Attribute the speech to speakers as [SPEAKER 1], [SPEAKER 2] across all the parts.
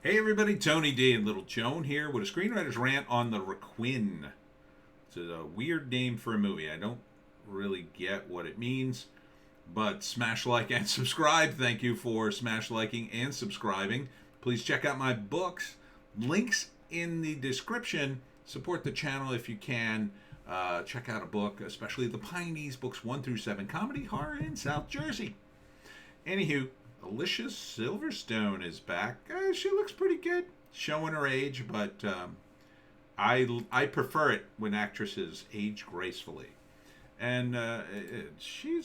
[SPEAKER 1] Hey everybody, Tony D and Little Joan here with a screenwriter's rant on the Requin. It's a weird name for a movie. I don't really get what it means, but smash like and subscribe. Thank you for smash liking and subscribing. Please check out my books. Links in the description. Support the channel if you can. Check out a book, especially the Pineys, books 1 through 7, comedy horror in South Jersey. Anywho, Alicia Silverstone is back. She looks pretty good, showing her age, but I prefer it when actresses age gracefully. And she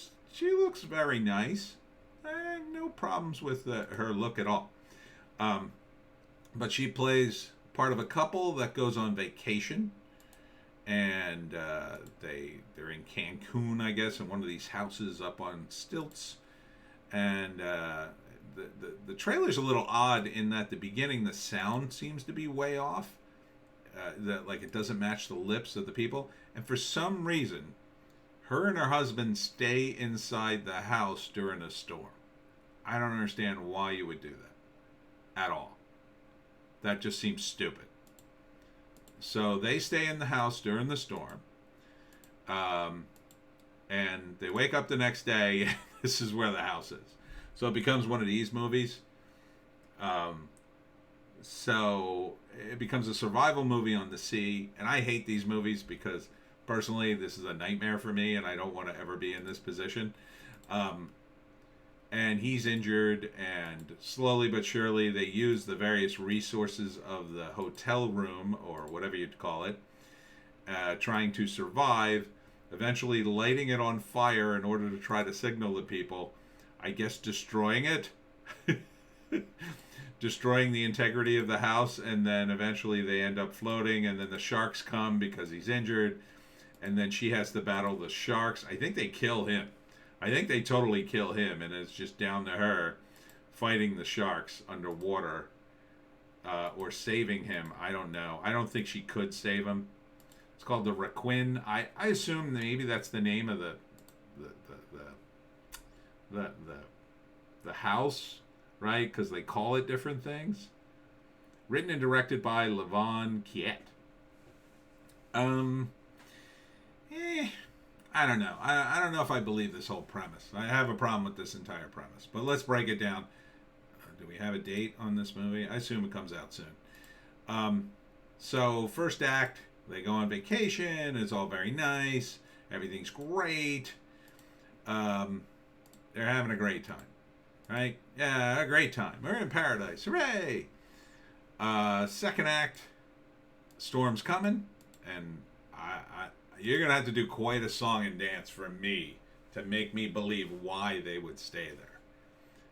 [SPEAKER 1] looks very nice. I have no problems with her look at all. But she plays part of a couple that goes on vacation, and they're in Cancun, I guess, in one of these houses up on stilts. And the trailer's a little odd in that the beginning, the sound seems to be way off. That like it doesn't match the lips of the people. And for some reason, her and her husband stay inside the house during a storm. I don't understand why you would do that at all. That just seems stupid. So they stay in the house during the storm. And they wake up the next day. This is where the house is. So it becomes one of these movies. So it becomes a survival movie on the sea. And I hate these movies because personally this is a nightmare for me and I don't want to ever be in this position. And he's injured, and slowly but surely they use the various resources of the hotel room, or whatever you'd call it, trying to survive, eventually lighting it on fire in order to try to signal the people, I guess destroying it, destroying the integrity of the house, and then eventually they end up floating, and then the sharks come because he's injured, and then she has to battle the sharks. I think they kill him. I think they totally kill him, and it's just down to her fighting the sharks underwater, or saving him. I don't know. I don't think she could save him. It's called the Requin. I assume maybe that's the name of the house, right? Because they call it different things. Written and directed by Levon Kiet. I don't know. I don't know if I believe this whole premise. I have a problem with this entire premise. But let's break it down. Do we have a date on this movie? I assume it comes out soon. So first act, they go on vacation. It's all very nice. Everything's great. They're having a great time. Right? Yeah, a great time. We're in paradise. Hooray! Second act, storm's coming. And you're going to have to do quite a song and dance for me to make me believe why they would stay there.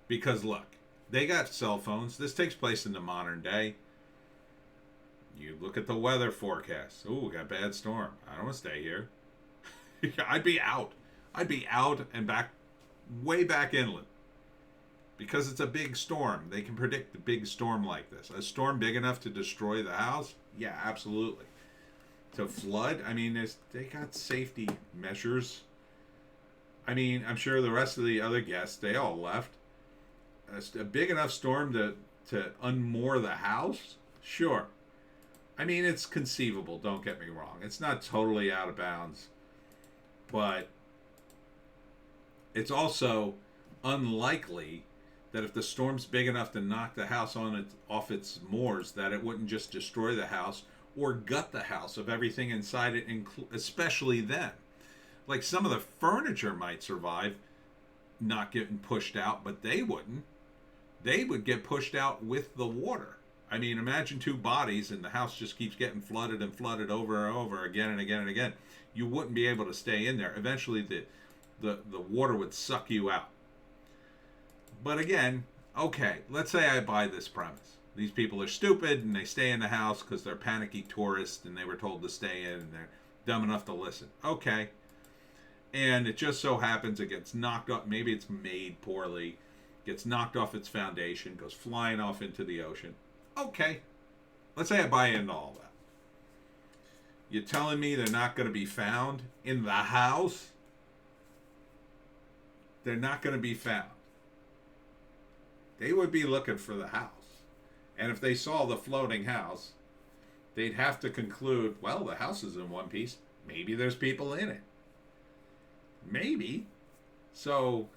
[SPEAKER 1] Because look, they got cell phones. This takes place in the modern day. You look at the weather forecast. Ooh, we got a bad storm. I don't want to stay here. I'd be out. I'd be out and back, way back inland. Because it's a big storm. They can predict a big storm like this. A storm big enough to destroy the house? Yeah, absolutely. To flood? I mean, they got safety measures. I mean, I'm sure the rest of the other guests, they all left. A big enough storm to unmoor the house? Sure. I mean, it's conceivable, don't get me wrong. It's not totally out of bounds. But it's also unlikely that if the storm's big enough to knock the house off its moors, that it wouldn't just destroy the house or gut the house of everything inside it, especially then. Like some of the furniture might survive not getting pushed out, but they wouldn't. They would get pushed out with the water. I mean, imagine two bodies and the house just keeps getting flooded and flooded over and over again and again and again. You wouldn't be able to stay in there. Eventually the water would suck you out. But again, okay, let's say I buy this premise. These people are stupid and they stay in the house because they're panicky tourists and they were told to stay in and they're dumb enough to listen. Okay. And it just so happens it gets knocked off. Maybe it's made poorly. Gets knocked off its foundation. Goes flying off into the ocean. Okay. Let's say I buy into all that. You're telling me they're not going to be found in the house? They're not going to be found. They would be looking for the house. And if they saw the floating house, they'd have to conclude, well, the house is in one piece. Maybe there's people in it. Maybe. So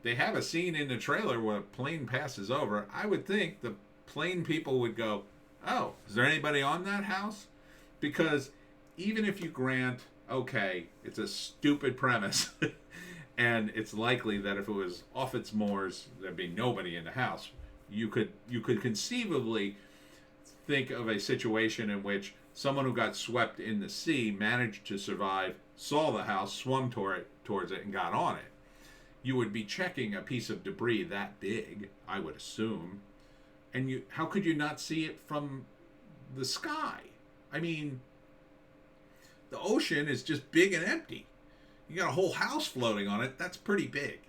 [SPEAKER 1] they have a scene in the trailer where a plane passes over. I would think the plane people would go, oh, is there anybody on that house? Because even if you grant, okay, it's a stupid premise, and it's likely that if it was off its moors, there'd be nobody in the house. You could conceivably think of a situation in which someone who got swept in the sea managed to survive, saw the house, swum towards it, and got on it. You would be checking a piece of debris that big, I would assume, and how could you not see it from the sky? I mean, the ocean is just big and empty. You got a whole house floating on it. That's pretty big.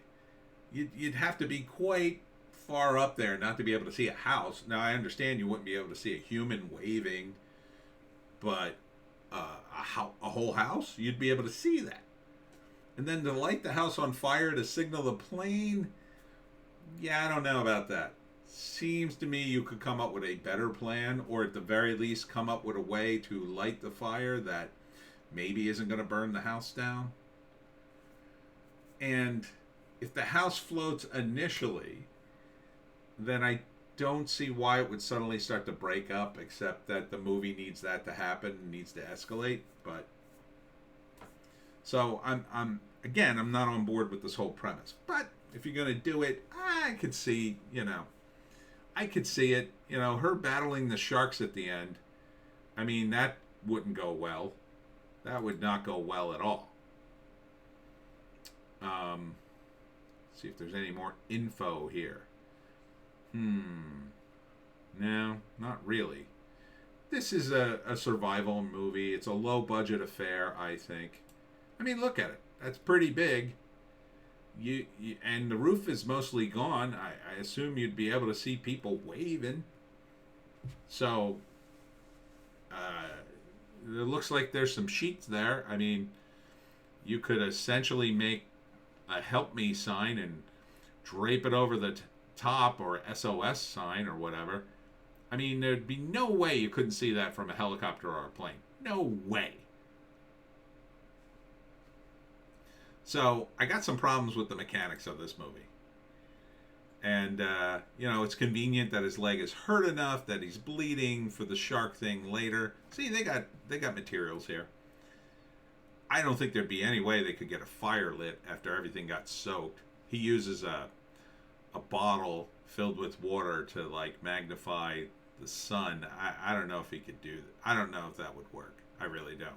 [SPEAKER 1] You'd have to be quite far up there not to be able to see a house. Now, I understand you wouldn't be able to see a human waving, but a whole house, you'd be able to see that. And then to light the house on fire to signal the plane, yeah, I don't know about that. Seems to me you could come up with a better plan, or at the very least come up with a way to light the fire that maybe isn't going to burn the house down. And if the house floats initially, then I don't see why it would suddenly start to break up, except that the movie needs that to happen, needs to escalate. But so I'm not on board with this whole premise. But if you're going to do it, I could see, I could see it. Her battling the sharks at the end. I mean, that wouldn't go well. That would not go well at all. See if there's any more info here. No, not really. This is a survival movie. It's a low budget affair, I think. I mean, look at it. That's pretty big. You and the roof is mostly gone. I assume you'd be able to see people waving. So, it looks like there's some sheets there. I mean, you could essentially make a help me sign and drape it over the top, or SOS sign or whatever. I mean, there'd be no way you couldn't see that from a helicopter or a plane. No way. So I got some problems with the mechanics of this movie. And, it's convenient that his leg is hurt enough that he's bleeding for the shark thing later. See, they got materials here. I don't think there'd be any way they could get a fire lit after everything got soaked. He uses a bottle filled with water to, magnify the sun. I don't know if he could do that. I don't know if that would work. I really don't.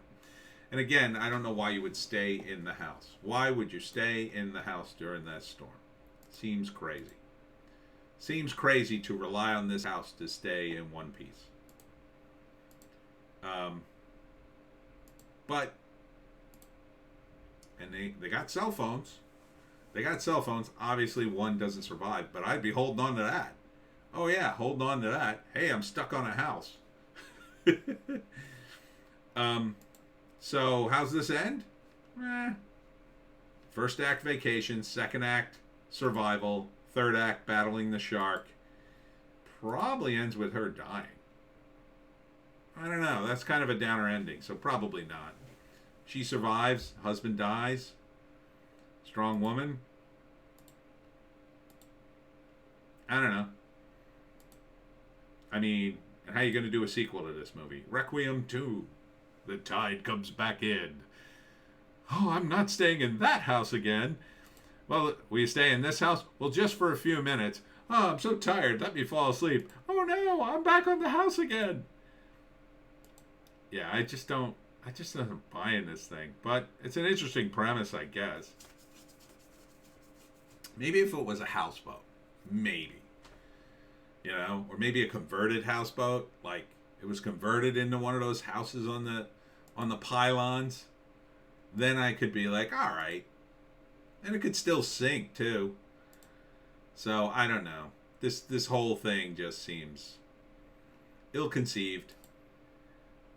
[SPEAKER 1] And again, I don't know why you would stay in the house. Why would you stay in the house during that storm? Seems crazy. Seems crazy to rely on this house to stay in one piece. But, and they got cell phones. They got cell phones. Obviously, one doesn't survive, but I'd be holding on to that. Oh, yeah, holding on to that. Hey, I'm stuck on a house. So, how's this end? First act, vacation. Second act, survival. Third act, battling the shark. Probably ends with her dying. I don't know. That's kind of a downer ending, so probably not. She survives. Husband dies. Strong woman. I don't know. I mean, how are you going to do a sequel to this movie? Requiem 2. The tide comes back in. Oh, I'm not staying in that house again. Well, will you stay in this house? Well, just for a few minutes. Oh, I'm so tired. Let me fall asleep. Oh no, I'm back on the house again. Yeah, I just don't buy in this thing. But it's an interesting premise, I guess. Maybe if it was a houseboat. Maybe. Or maybe a converted houseboat. Like, it was converted into one of those houses on the pylons. Then I could be like, all right. And it could still sink, too. So, I don't know. This whole thing just seems ill-conceived.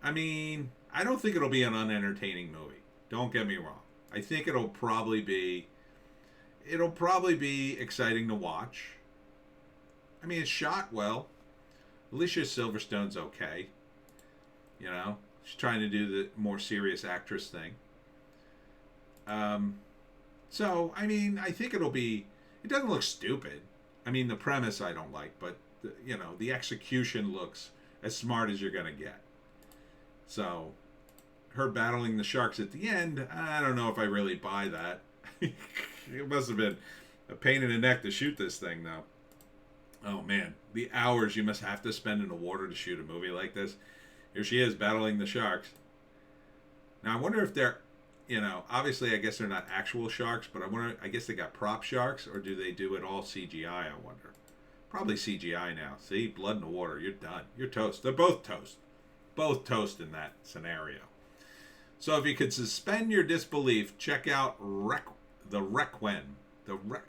[SPEAKER 1] I mean, I don't think it'll be an unentertaining movie. Don't get me wrong. I think it'll probably be exciting to watch. I mean, it's shot well. Alicia Silverstone's okay. You know, she's trying to do the more serious actress thing. So, I mean, I think it'll be. It doesn't look stupid. I mean, the premise I don't like, but the execution looks as smart as you're gonna get. So, her battling the sharks at the end, I don't know if I really buy that. It must have been a pain in the neck to shoot this thing, though. Oh man, the hours you must have to spend in the water to shoot a movie like this. Here she is battling the sharks. Now I wonder if they're, obviously I guess they're not actual sharks, but I guess they got prop sharks, or do they do it all CGI, I wonder. Probably CGI now. See, blood in the water, you're done. You're toast. They're both toast. Both toast in that scenario. So if you could suspend your disbelief, check out the Requin.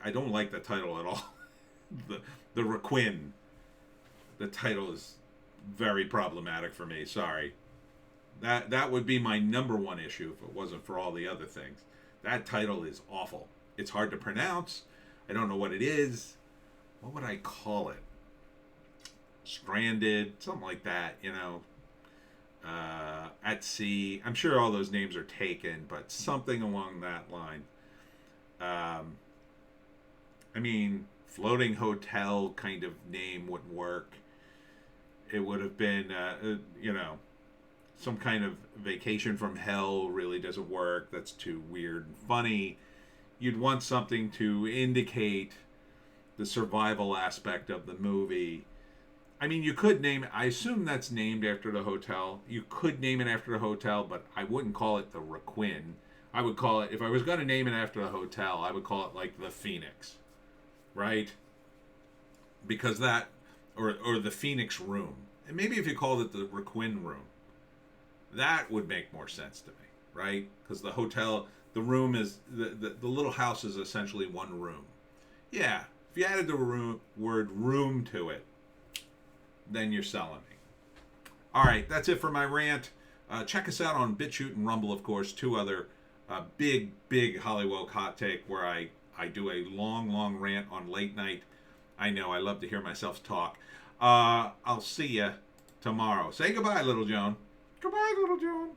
[SPEAKER 1] I don't like the title at all. the Requin. The title is very problematic for me. Sorry. That would be my number one issue if it wasn't for all the other things. That title is awful. It's hard to pronounce. I don't know what it is. What would I call it? Stranded, something like that, at sea. I'm sure all those names are taken, but something along that line. I mean, floating hotel kind of name wouldn't work. It would have been, some kind of vacation from hell really doesn't work. That's too weird and funny. You'd want something to indicate the survival aspect of the movie. I mean, you could name it. I assume that's named after the hotel. You could name it after the hotel, but I wouldn't call it the Requin. I would call it, if I was going to name it after the hotel, I would call it like the Phoenix. Right? Because that, or the Phoenix Room. And maybe if you called it the Requin Room, that would make more sense to me. Right? Because the hotel, the room is, the little house is essentially one room. Yeah. If you added the word room to it, then you're selling me. All right, that's it for my rant. Check us out on Bitchute and Rumble, of course, two other big Hollywoke hot take where I do a long rant on late night. I know, I love to hear myself talk. I'll see you tomorrow. Say goodbye, little Joan. Goodbye, little Joan.